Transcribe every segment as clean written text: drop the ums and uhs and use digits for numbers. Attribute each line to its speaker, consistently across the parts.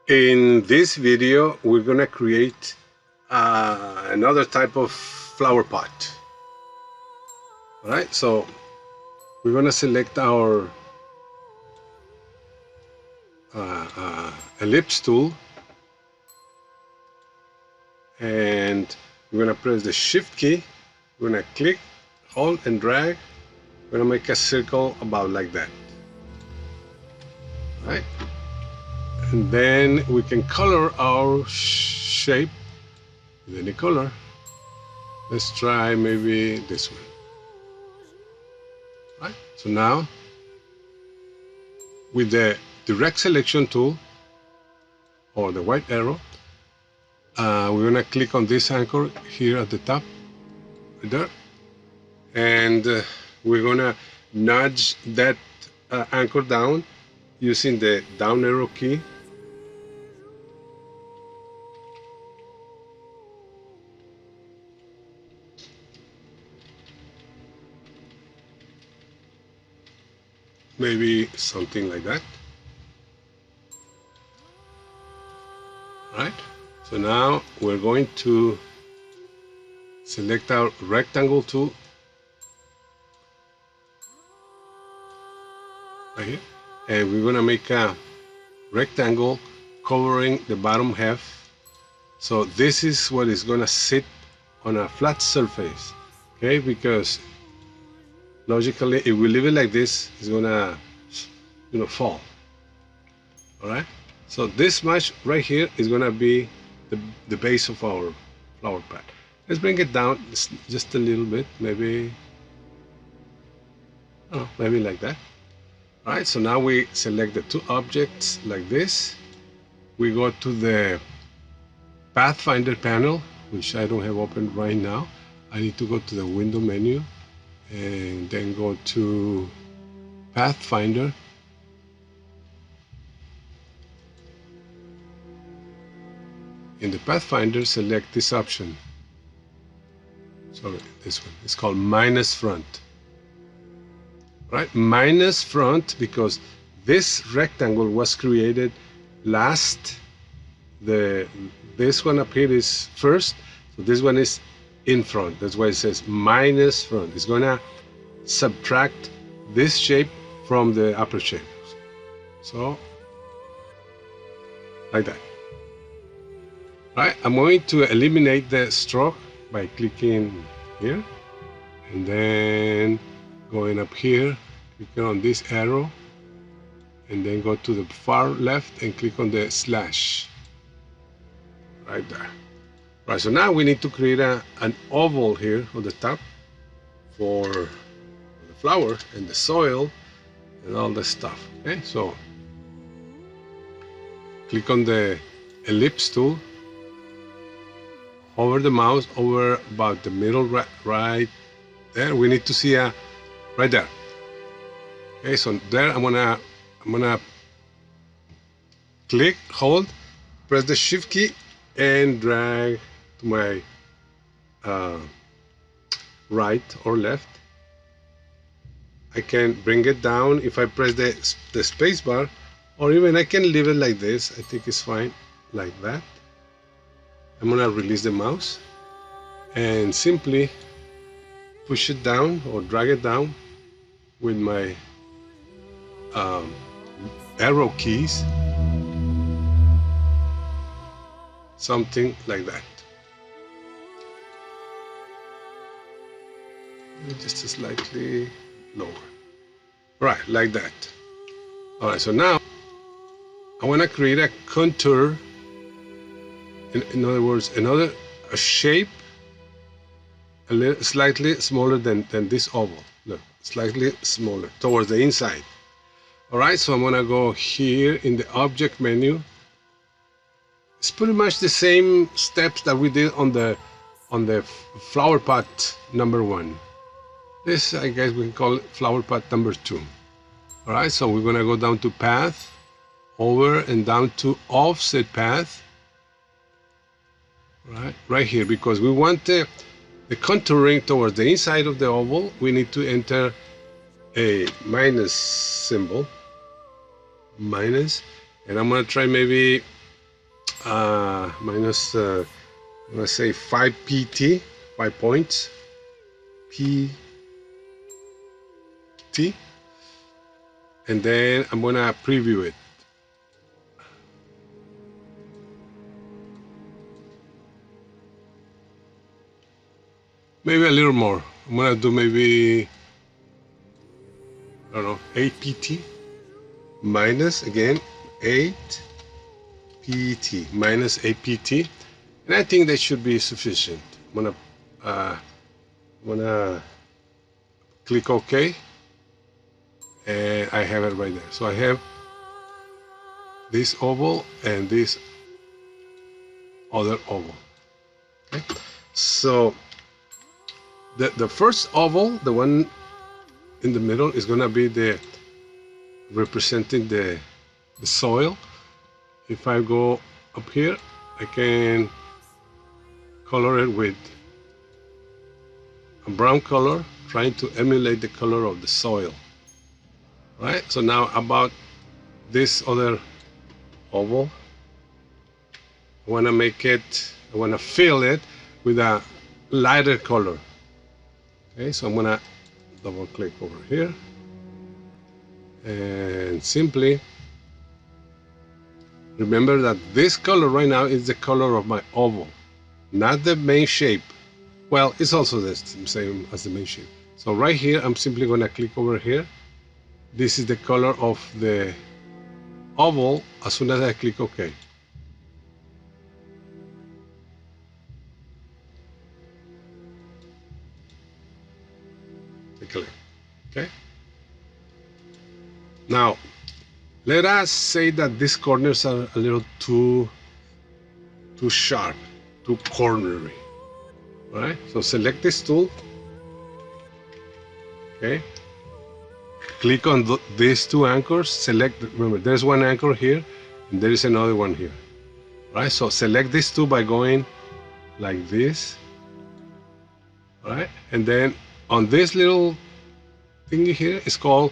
Speaker 1: In this video, we're gonna create another type of flower pot. All right, so we're gonna select our ellipse tool, and we're gonna press the shift key. We're gonna click, hold, and drag. We're gonna make a circle about like that. All right, and then we can color our shape with any color. Let's try maybe this one. Right, so now with the direct selection tool or the white arrow, we're gonna click on this anchor here at the top, right there, and we're gonna nudge that anchor down using the down arrow key. Maybe something like that. Right, so now we're going to select our rectangle tool right here, and we're gonna make a rectangle covering the bottom half. So this is what is gonna sit on a flat surface, okay? Because logically, if we leave it like this, it's gonna, fall. All right. So this much right here is gonna be the base of our flower pot. Let's bring it down just a little bit, maybe, maybe like that. All right. So now we select the two objects like this. We go to the Pathfinder panel, which I don't have open right now. I need to go to the window menu and then go to Pathfinder. In the Pathfinder, select this option. Sorry, this one. It's called minus front. Right? Minus front, because this rectangle was created last. This one up here is first, so this one is in front. That's why it says minus front. It's gonna subtract this shape from the upper shape. So like that. Right, I'm going to eliminate the stroke by clicking here and then going up here, clicking on this arrow, and then go to the far left and click on the slash right there. Right, so now we need to create an oval here on the top for the flower and the soil and all the stuff. Okay, so click on the ellipse tool, over the mouse, over about the middle right there. We need to see right there. Okay, so there I'm gonna click, hold, press the shift key, and drag to my right or left. I can bring it down if I press the space bar, or even I can leave it like this. I think it's fine like that. I'm gonna release the mouse and simply push it down or drag it down with my arrow keys, something like that. Just slightly lower. Right, like that. All right, so now I want to create a contour. In other words, a shape a little slightly smaller than this oval. Look, slightly smaller towards the inside. All right, so I'm gonna go here in the object menu. It's pretty much the same steps that we did on the flower pot number 1. This, I guess we can call it flower pot number 2. All right, so we're gonna go down to path, over and down to offset path. Right here, because we want the contouring towards the inside of the oval. We need to enter a minus symbol, minus, and I'm gonna try maybe minus let's say 5 pt, 5 points pt, and then I'm gonna preview it. Maybe a little more. I'm gonna do maybe, I don't know, 8 pt minus, again, 8 pt minus 8 pt, and I think that should be sufficient. I'm gonna click OK, and I have it right there. So I have this oval and this other oval. Okay, so the first oval, the one in the middle, is gonna be the representing the soil. If I go up here, I can color it with a brown color, trying to emulate the color of the soil. Right? So now about this other oval, I want to fill it with a lighter color. Okay, so I'm gonna double click over here and simply remember that this color right now is the color of my oval, not the main shape. Well, it's also the same as the main shape. So right here, I'm simply gonna click over here. This is the color of the oval as soon as I click OK. Click. Okay. Now, let us say that these corners are a little too sharp, too cornery. All right. So select this tool. Okay. Click on these two anchors. Select. Remember, there's one anchor here, and there is another one here. All right. So select these two by going like this. All right. And then on this little thingy here, it's called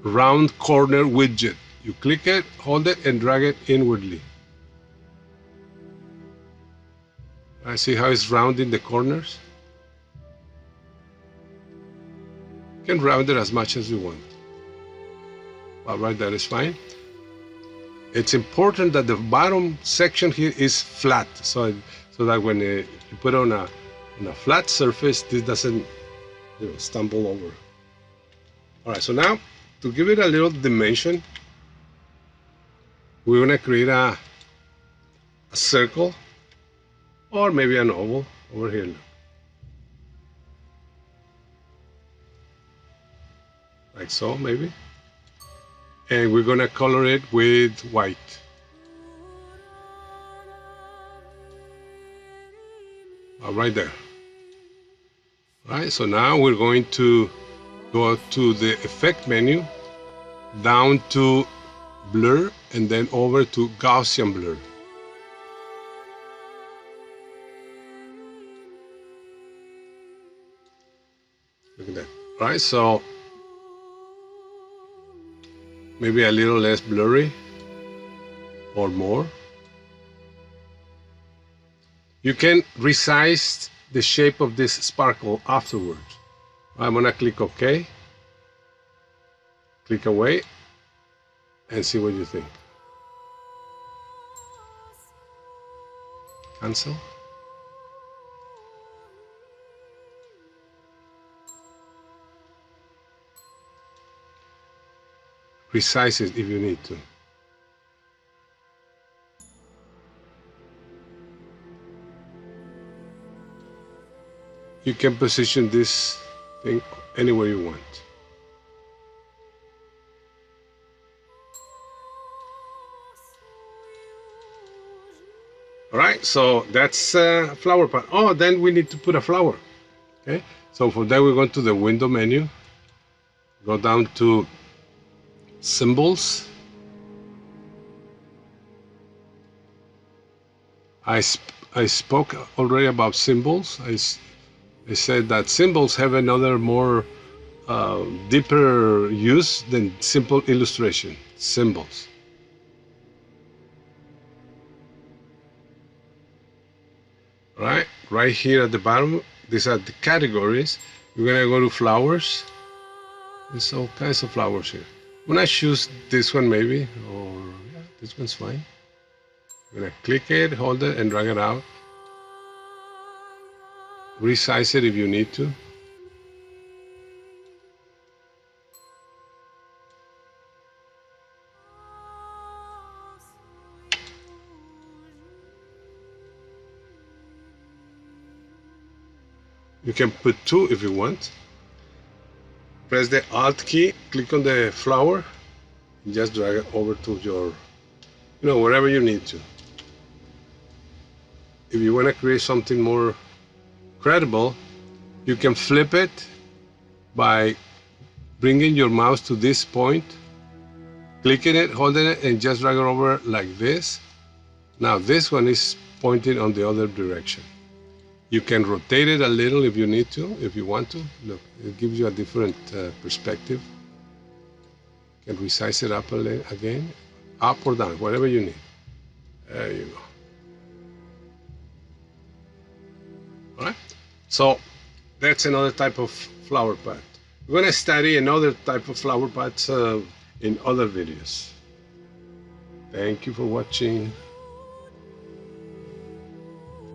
Speaker 1: round corner widget. You click it, hold it, and drag it inwardly. I see how it's rounding the corners. You can round it as much as you want. But right there is fine. It's important that the bottom section here is flat, so that when you put on a flat surface, this doesn't stumble over. All right, so now to give it a little dimension, we're gonna create a circle or maybe an oval over here. Like so, maybe. And we're gonna color it with white. Right there. Right, so now we're going to go to the effect menu, down to blur, and then over to Gaussian blur. Look at that. All right, so maybe a little less blurry or more. You can resize the shape of this sparkle afterwards. I'm gonna click OK, click away, and see what you think. Cancel. Resize it if you need to. You can position this thing anywhere you want. All right, so that's a flower pot. Oh, then we need to put a flower. Okay, so for that we're going to the window menu, go down to symbols. I spoke already about symbols. I said that symbols have another more deeper use than simple illustration. Symbols. Right here at the bottom, these are the categories. We're gonna go to flowers. There's all kinds of flowers here. I'm gonna choose this one maybe, or yeah, this one's fine. I'm gonna click it, hold it, and drag it out. Resize it if you need to. You can put two if you want. Press the Alt key, click on the flower, and just drag it over to your, wherever you need to. If you want to create something more credible, you can flip it by bringing your mouse to this point, clicking it, holding it, and just drag it over like this. Now this one is pointing on the other direction. You can rotate it a little if you need to, if you want to. Look, it gives you a different perspective. You can resize it up again, up or down, whatever you need. There you go. All right, so that's another type of flower pot. We're going to study another type of flower pots in other videos. Thank you for watching.